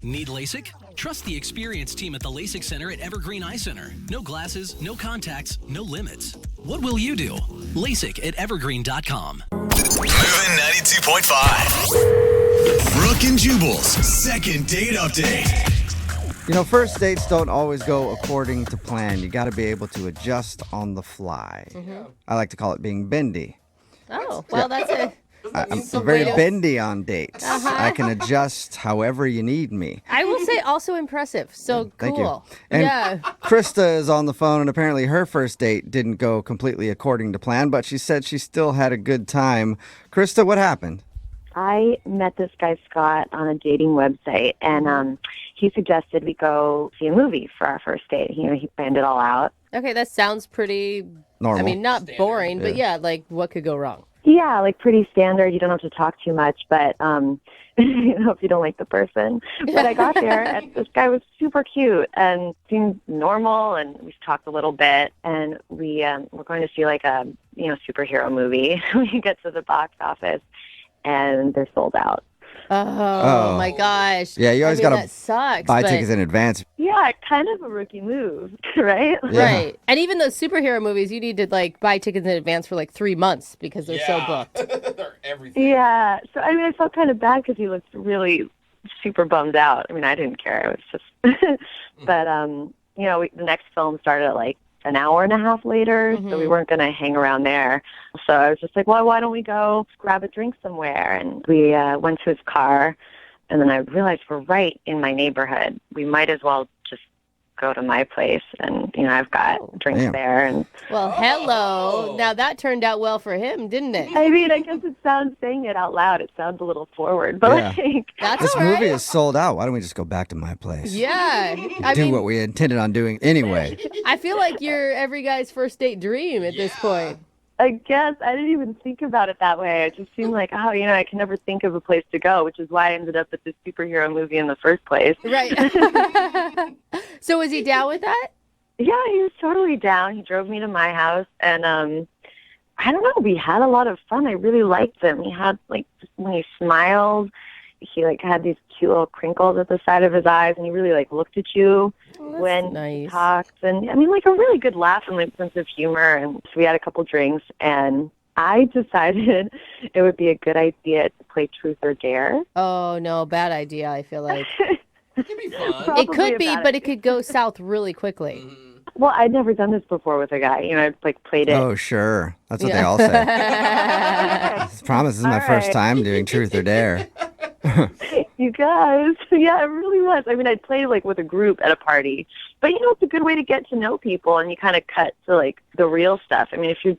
Need LASIK? Trust the experienced team at the LASIK Center at Evergreen Eye Center. No glasses, no contacts, no limits. What will you do? LASIK at evergreen.com. Moving 92.5. Brooke and Jubal's second date update. You know, first dates don't always go according to plan. You got to be able to adjust on the fly. Mm-hmm. I like to call it being bendy. Oh, well, that's it. I'm very bendy on dates. I can adjust however you need me. I will say also impressive. So Thank cool. you. And yeah. Krista is on the phone, and apparently her first date didn't go completely according to plan, but she said she still had a good time. Krista, what happened? I met this guy, Scott, on a dating website, and he suggested we go see a movie for our first date. He planned it all out. Okay, that sounds pretty normal. I mean, not boring, but yeah, like what could go wrong? Yeah, like pretty standard. You don't have to talk too much, but if you don't like the person. But I got there, and this guy was super cute and seemed normal, and we talked a little bit, and we're going to see like a superhero movie. We get to the box office, and they're sold out. Oh my gosh. Yeah, you always got to buy tickets in advance. Yeah, kind of a rookie move, right? Yeah. Right. And even those superhero movies, you need to like buy tickets in advance for like 3 months because they're so booked. They're everything. Yeah. So, I mean, I felt kind of bad because he looked really super bummed out. I mean, I didn't care. It was just, but, the next film started at like an hour and a half later, so we weren't going to hang around there. So I was just like, well, why don't we go grab a drink somewhere? And we went to his car, and then I realized we're right in my neighborhood. We might as well just go to my place, and, I've got drinks there. And well, hello. Now that turned out well for him, didn't it? I mean, I guess saying it out loud, it sounds a little forward, but That's this movie is sold out. Why don't we just go back to my place? Yeah. Do what we intended on doing anyway. I feel like you're every guy's first date dream at this point. I guess I didn't even think about it that way. It just seemed like, I can never think of a place to go, which is why I ended up at this superhero movie in the first place. Right. So was he down with that? Yeah, he was totally down. He drove me to my house, and I don't know, we had a lot of fun. I really liked him. He had, when he smiled, he, had these cute little crinkles at the side of his eyes, and he really, looked at you when he talked. And, a really good laugh and, sense of humor. And so we had a couple drinks, and I decided it would be a good idea to play Truth or Dare. Oh, no, bad idea, I feel like. It could be fun. It could be, but it could go south really quickly. Well, I'd never done this before with a guy. I'd played it. Oh, sure. That's what they all say. I promise this is my first time doing Truth or Dare. You guys. Yeah, it really was. I mean, I'd play with a group at a party. But, it's a good way to get to know people, and you kind of cut to, the real stuff. I mean, if you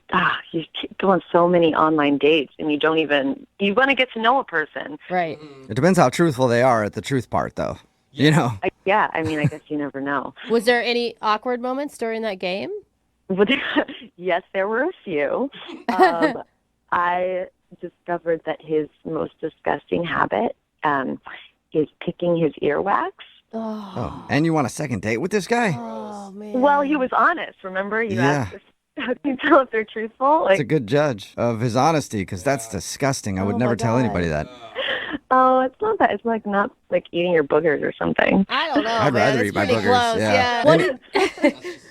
keep going so many online dates, and you want to get to know a person. Right. It depends how truthful they are at the truth part, though. I guess you never know. Was there any awkward moments during that game? Yes, there were a few. I discovered that his most disgusting habit is picking his earwax. Oh, and you want a second date with this guy? Oh, man. Well, he was honest, remember? You asked us, how can you tell if they're truthful? That's a good judge of his honesty, because that's disgusting. I would never tell anybody that. Oh, it's not that. It's not eating your boogers or something. I don't know. I'd rather eat my boogers. Close. Yeah.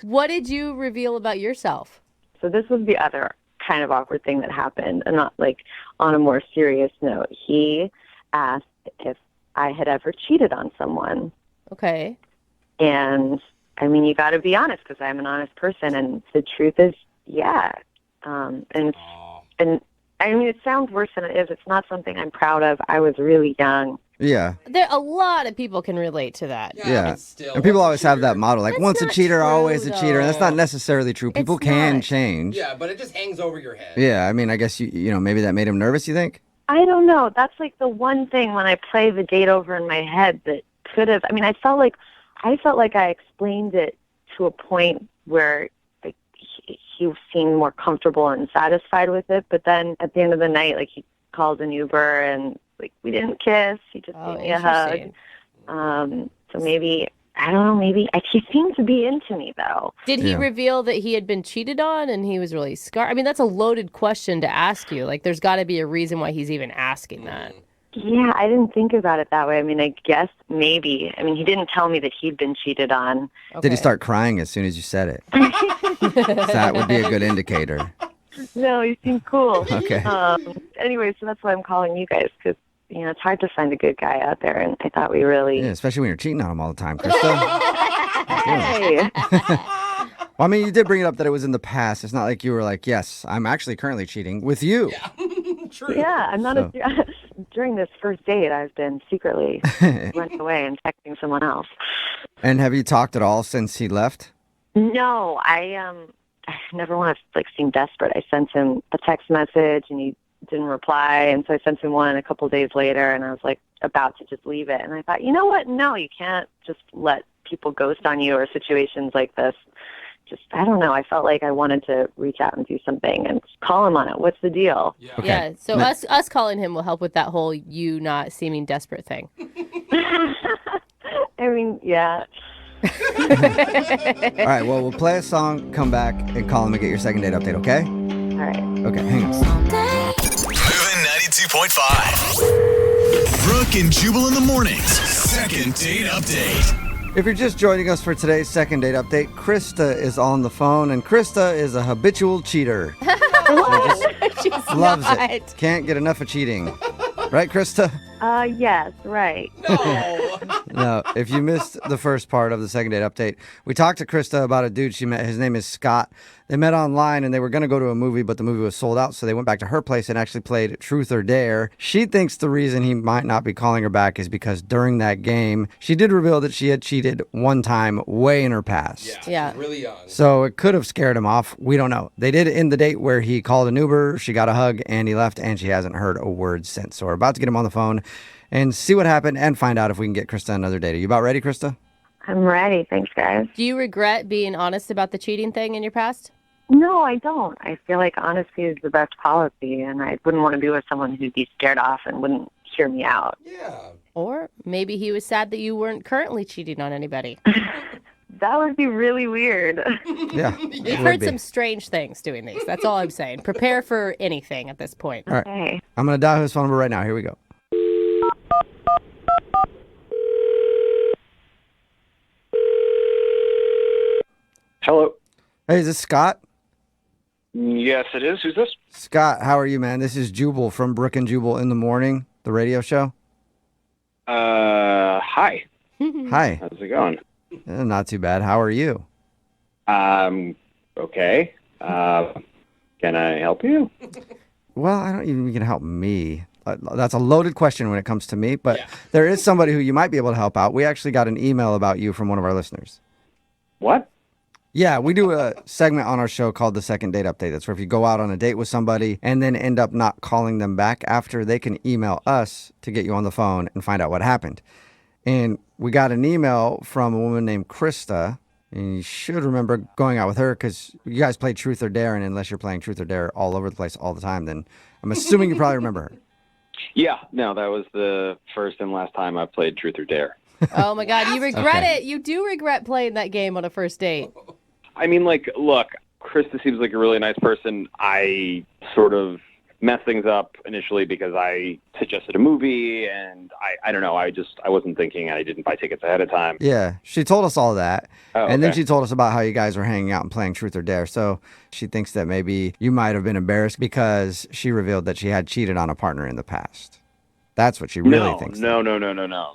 What did you reveal about yourself? So this was the other kind of awkward thing that happened, and not on a more serious note. He asked if I had ever cheated on someone. Okay. And I mean, you got to be honest, because I'm an honest person, and the truth is, yeah. And I mean, it sounds worse than it is. It's not something I'm proud of. I was really young. Yeah. A lot of people can relate to that. Yeah. And people always have that motto, once a cheater, always a cheater. And that's not necessarily true. People can change. Yeah, but it just hangs over your head. Yeah, I mean, I guess, maybe that made him nervous, you think? I don't know. That's the one thing when I play the date over in my head that could have, I felt like I explained it to a point where he seemed more comfortable and satisfied with it. But then at the end of the night, he called an Uber, and we didn't kiss. He just gave me a hug. So maybe, I don't know, maybe he seemed to be into me, though. Did he reveal that he had been cheated on and he was really scarred? I mean, that's a loaded question to ask you. There's got to be a reason why he's even asking that. Yeah, I didn't think about it that way. I mean, I guess maybe. I mean, he didn't tell me that he'd been cheated on. Did he start crying as soon as you said it? That would be a good indicator. No, he seemed cool. Okay. Anyway, so that's why I'm calling you guys, because, it's hard to find a good guy out there, and I thought we really... Yeah, especially when you're cheating on him all the time, Krista. Hey. Well, I mean, you did bring it up that it was in the past. It's not like you were like, yes, I'm actually currently cheating with you. True. Yeah, I'm not during this first date, I've been secretly running away and texting someone else. And have you talked at all since he left? No, I never want to seem desperate. I sent him a text message and he didn't reply, and so I sent him one a couple days later, and I was about to just leave it, and I thought, you know what? No, you can't just let people ghost on you or situations like this. I don't know. I felt like I wanted to reach out and do something and call him on it. What's the deal? Yeah. Okay. Yeah, so us calling him will help with that whole you not seeming desperate thing. I mean, yeah. All right, well, we'll play a song, come back, and call him and get your second date update, okay? All right. Okay, hang on. Moving 92.5. Brooke and Jubal in the mornings. Second date update. If you're just joining us for today's second date update, Krista is on the phone, and Krista is a habitual cheater. She's Loves not. it. Can't get enough of cheating. Right, Krista? Yes, right. No. No, if you missed the first part of the second date update, we talked to Krista about a dude she met. His name is Scott. They met online and they were going to go to a movie, but the movie was sold out. So they went back to her place and actually played Truth or Dare. She thinks the reason he might not be calling her back is because during that game, she did reveal that she had cheated one time way in her past. Yeah. She's really young. So it could have scared him off. We don't know. They did end the date where he called an Uber, she got a hug, and he left, and she hasn't heard a word since. So we're about to get him on the phone and see what happened and find out if we can get Krista another date. Are you about ready, Krista? I'm ready. Thanks, guys. Do you regret being honest about the cheating thing in your past? No, I don't. I feel like honesty is the best policy, and I wouldn't want to be with someone who'd be scared off and wouldn't hear me out. Yeah. Or maybe he was sad that you weren't currently cheating on anybody. That would be really weird. Yeah. We've heard some strange things doing these. That's all I'm saying. Prepare for anything at this point. All right. Okay. I'm going to dial his phone number right now. Here we go. Hello. Hey, is this Scott? Yes, it is. Who's this? Scott, how are you, man? This is Jubal from Brooke and Jubal in the Morning, the radio show. Hi. Hi. How's it going? Not too bad. How are you? Okay. Can I help you? Well, I don't even think you can help me. That's a loaded question when it comes to me, but Yeah. there is somebody who you might be able to help out. We actually got an email about you from one of our listeners. What? Yeah, we do a segment on our show called the Second Date Update. That's where if you go out on a date with somebody and then end up not calling them back after, they can email us to get you on the phone and find out what happened. And we got an email from a woman named Krista, and you should remember going out with her because you guys play Truth or Dare, and unless you're playing Truth or Dare all over the place all the time, then I'm assuming you probably remember her. Yeah, no, that was the first and last time I played Truth or Dare. Oh my God, you regret Okay. it. You do regret playing that game on a first date. I mean, look, Krista seems like a really nice person. I sort of messed things up initially because I suggested a movie, and I don't know, I wasn't thinking, I didn't buy tickets ahead of time. Yeah, she told us all that. Oh, And then okay. she told us about how you guys were hanging out and playing Truth or Dare. So she thinks that maybe you might have been embarrassed because she revealed that she had cheated on a partner in the past. That's what she really thinks. No.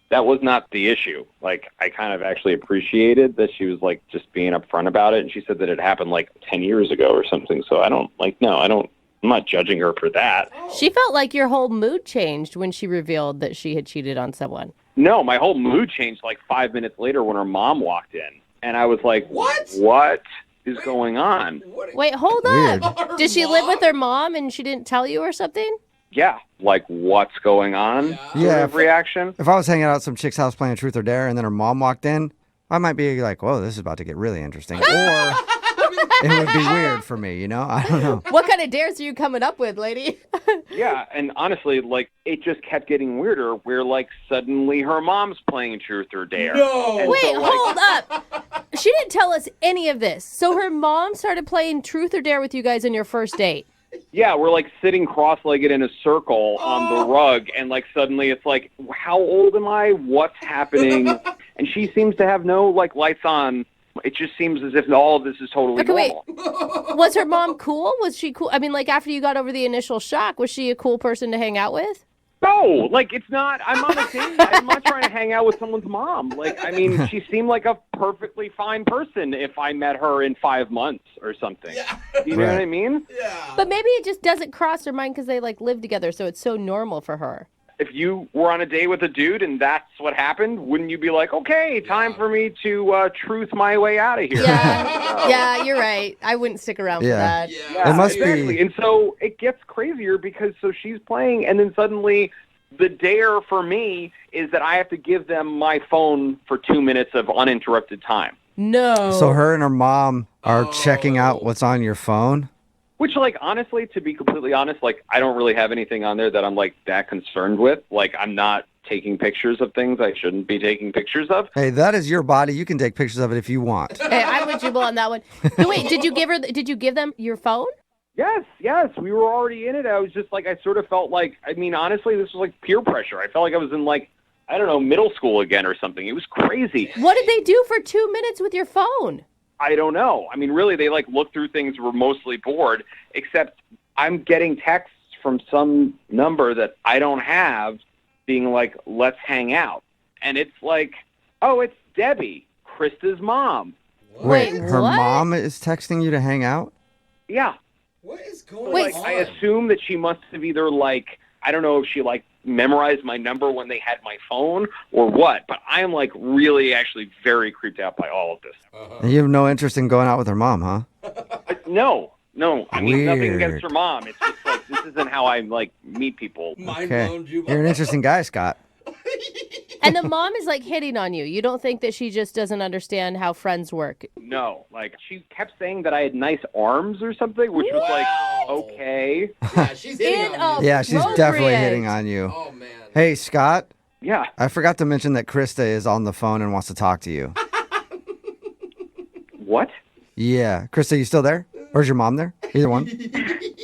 That was not the issue. Like, I kind of actually appreciated that she was, just being upfront about it, and she said that it happened, 10 years ago or something, so I'm not judging her for that. She felt like your whole mood changed when she revealed that she had cheated on someone. No, my whole mood changed 5 minutes later when her mom walked in, and I was like, What? What is going on? What? Wait, hold Weird. up. Did she live with her mom and she didn't tell you or something? Yeah, what's going on? Yeah. Sort of reaction. If I was hanging out at some chick's house playing Truth or Dare and then her mom walked in, I might be like, whoa, this is about to get really interesting. Or it would be weird for me, I don't know. What kind of dares are you coming up with, lady? Yeah, and honestly, it just kept getting weirder where, suddenly her mom's playing Truth or Dare. No. And Wait, so, hold up. She didn't tell us any of this. So her mom started playing Truth or Dare with you guys on your first date. Yeah, we're like sitting cross-legged in a circle on the rug, and like suddenly it's like, how old am I? What's happening? And she seems to have no like lights on. It just seems as if all of this is totally normal. Wait. Was her mom cool? Was she cool? I mean, like after you got over the initial shock, was she a cool person to hang out with? No, like it's not. I'm on a date. I'm not trying to hang out with someone's mom. Like, I mean, she seemed like a perfectly fine person if I met her in 5 months or something. Yeah. You know what I mean? Yeah. But maybe it just doesn't cross her mind because they like live together, so it's so normal for her. If you were on a date with a dude and that's what happened, wouldn't you be like, okay, time for me to truth my way out of here? Yeah, yeah, you're right. I wouldn't stick around for that. Yeah. It must exactly. be. And so it gets crazier because so she's playing, and then suddenly the dare for me is that I have to give them my phone for 2 minutes of uninterrupted time. No. So her and her mom are checking out what's on your phone? Which, like, honestly, to be completely honest, like, I don't really have anything on there that I'm, like, that concerned with. Like, I'm not taking pictures of things I shouldn't be taking pictures of. Hey, that is your body. You can take pictures of it if you want. Hey, I'm with Jubal on that one. So wait, did you give them your phone? Yes. We were already in it. I was just, like, I sort of felt like, I mean, honestly, this was, like, peer pressure. I felt like I was in, like, I don't know, middle school again or something. It was crazy. What did they do for 2 minutes with your phone? I don't know. I mean, really, they like looked through things, were mostly bored, except I'm getting texts from some number that I don't have being like, let's hang out. And it's like, oh, it's Debbie, Krista's mom. Wait, Wait, her what? mom is texting you to hang out? Yeah. What is going Wait, on? I assume that she must have either like, I don't know if she like memorized my number when they had my phone or what, but I am like really actually very creeped out by all of this. And you have no interest in going out with her mom, huh? No. I mean, nothing Weird. against her mom. It's just like, this isn't how I like meet people. Mind Okay. blown, Jubal. You're an interesting guy, Scott. And the mom is like hitting on you. You don't think that she just doesn't understand how friends work? No, like she kept saying that I had nice arms or something, which was like, Wow. okay. Yeah, she's hitting on you. Yeah, she's definitely Appropriate. hitting on you. Oh, man. Hey, Scott, Yeah. I forgot to mention that Krista is on the phone and wants to talk to you. What? Yeah. Krista, you still there? Or is your mom there? Either one?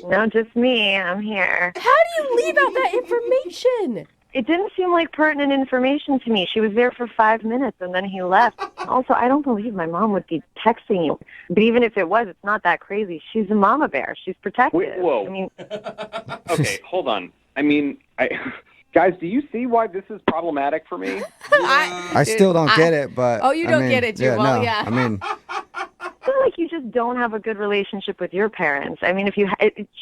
No, just me. I'm here. How do you leave out that information? It didn't seem like pertinent information to me. She was there for 5 minutes and then he left. Also, I don't believe my mom would be texting you. But even if it was, it's not that crazy. She's a mama bear. She's protective. Wait, whoa. I mean, Okay, hold on. I mean, guys, do you see why this is problematic for me? I still don't get it, but. Oh, you I don't mean, get it, Jubal, yeah. I mean, I feel like you just don't have a good relationship with your parents. I mean, if you,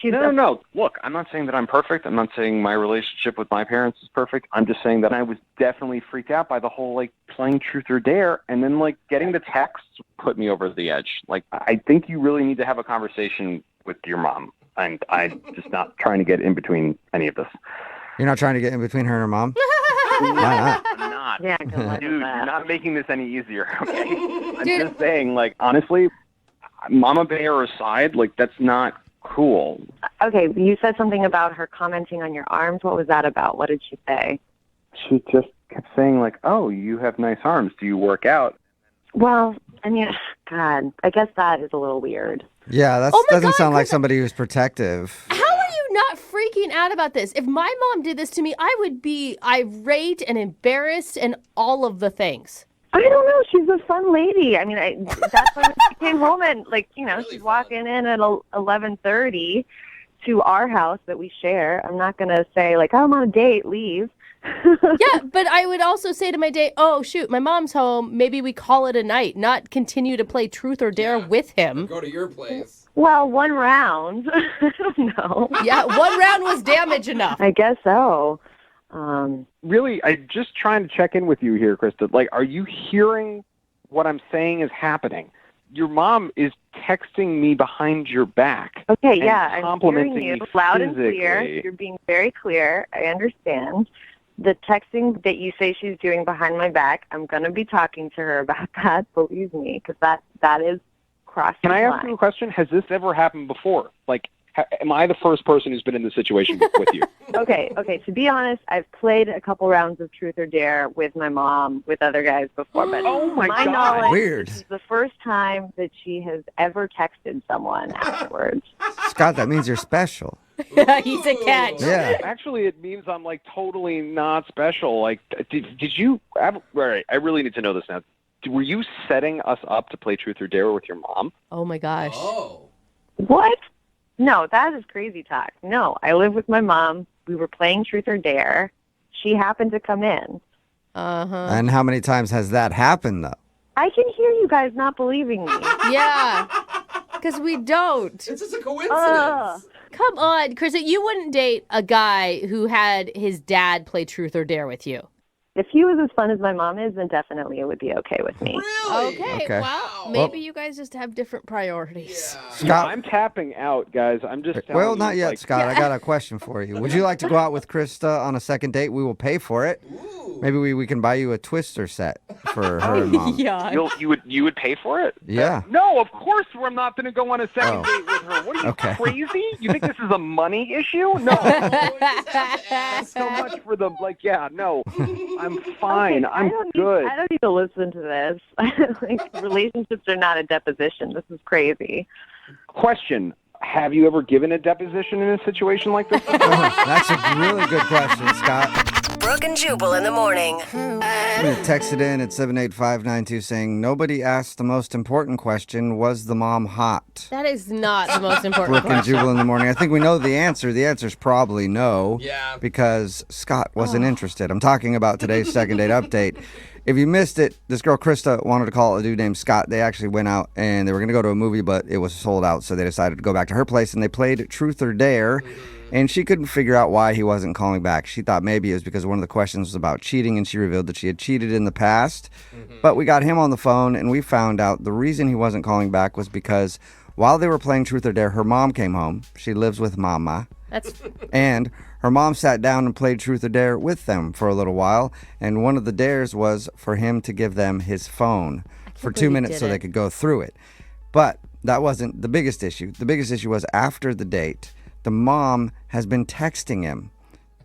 she's No. Look, I'm not saying that I'm perfect. I'm not saying my relationship with my parents is perfect. I'm just saying that I was definitely freaked out by the whole, like, playing truth or dare, and then, like, getting the text put me over the edge. Like, I think you really need to have a conversation with your mom, and I'm just not trying to get in between any of this. you're not trying to get in between her and her mom? Why not? I'm not. Yeah, good luck with Dude, that. you're not making this any easier, okay? I'm Dude. just saying, like, honestly, Mama Bear aside, like, that's not cool. Okay, you said something about her commenting on your arms. What was that about? What did she say? She just kept saying, like, oh, you have nice arms. Do you work out? Well, I mean, God, I guess that is a little weird. Yeah, that Oh my doesn't God, sound like Krista. somebody who's protective. How are you not freaking out about this? If my mom did this to me, I would be irate and embarrassed and all of the things. I don't know. She's a fun lady. I mean, that's why she came home and, like, you know, she's walking in at 11:30 to our house that we share. I'm not going to say, like, oh, I'm on a date, leave. Yeah, but I would also say to my date, oh, shoot, my mom's home. Maybe we call it a night, not continue to play truth or dare with him. Go to your place. Well, one round. I don't know. Yeah, one round was damage enough. I guess so. Really, I'm just trying to check in with you here, Krista. Like, are you hearing what I'm saying is happening? Your mom is texting me behind your back. Okay, and yeah, I'm complimenting hearing you me loud and clear. physically. You're being very clear. I understand. The texting that you say she's doing behind my back, I'm going to be talking to her about that, believe me, because that is crossing Can I the ask you a line. question? Has this ever happened before? Like, Am I the first person who's been in this situation with you? Okay. To be honest, I've played a couple rounds of Truth or Dare with my mom, with other guys before, but Oh my God. knowledge, Weird. this is the first time that she has ever texted someone afterwards. Scott, that means you're special. He's a catch. Yeah. Actually, it means I'm like totally not special. Like, did you? All right, I really need to know this now. Were you setting us up to play Truth or Dare with your mom? Oh my gosh. Oh. What? No, that is crazy talk. No, I live with my mom. We were playing Truth or Dare. She happened to come in. Uh-huh. And how many times has that happened, though? I can hear you guys not believing me. Yeah. Because we don't. It's just a coincidence. Come on, Krista. You wouldn't date a guy who had his dad play Truth or Dare with you. If he was as fun as my mom is, then definitely it would be okay with me. Really? Okay. Well, maybe you guys just have different priorities. Yeah. Scott, I'm tapping out, guys. I'm just telling well, you, not yet, like, Scott. I got a question for you. Would you like to go out with Krista on a second date? We will pay for it. Ooh. Maybe we can buy you a Twister set for her and mom. Yeah. You would pay for it? Yeah. No, of course I'm not going to go on a second Oh. date with her. What are you, Okay. crazy? You think this is a money issue? No. So much for the, no. I'm fine. I'm good. I don't need to listen to this. Like, relationships are not a deposition. This is crazy. Question. Have you ever given a deposition in a situation like this? That's a really good question, Scott. Brooke and Jubal in the morning. We texted in at 78592 saying, nobody asked the most important question, was the mom hot? That is not the most important Brooke and question. Jubal in the morning. I think we know the answer. The answer is probably no. Yeah. Because Scott wasn't interested. I'm talking about today's second date update. If you missed it, this girl, Krista, wanted to call a dude named Scott. They actually went out and they were going to go to a movie, but it was sold out. So they decided to go back to her place and they played Truth or Dare. And she couldn't figure out why he wasn't calling back. She thought maybe it was because one of the questions was about cheating, and she revealed that she had cheated in the past. But we got him on the phone, and we found out the reason he wasn't calling back was because while they were playing Truth or Dare, her mom came home. She lives with Mama. And her mom sat down and played Truth or Dare with them for a little while. And one of the dares was for him to give them his phone for 2 minutes so they could go through it. But that wasn't the biggest issue. The biggest issue was after the date, the mom has been texting him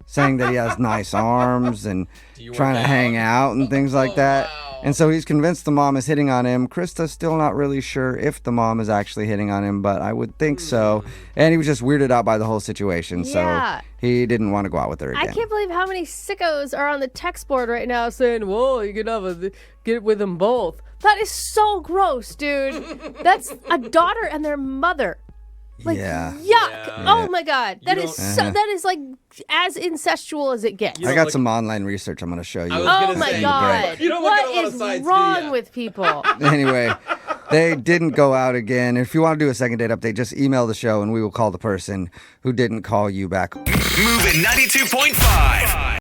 saying that he has nice arms and trying to hang out and things like that. Wow. And so he's convinced the mom is hitting on him. Krista's still not really sure if the mom is actually hitting on him, but I would think so. And he was just weirded out by the whole situation, Yeah. so he didn't want to go out with her again. I can't believe how many sickos are on the text board right now saying, whoa, you can get with them both. That is so gross, dude. That's a daughter and their mother. Like, Yeah. yuck. Oh my God. That is don't- that is like as incestual as it gets. I got some online research I'm going to show you. I was Oh gonna my say, God. you don't look at a What lot of is sites, do wrong ya? with people? Anyway, they didn't go out again. If you want to do a second date update, just email the show and we will call the person who didn't call you back. Moving 92.5.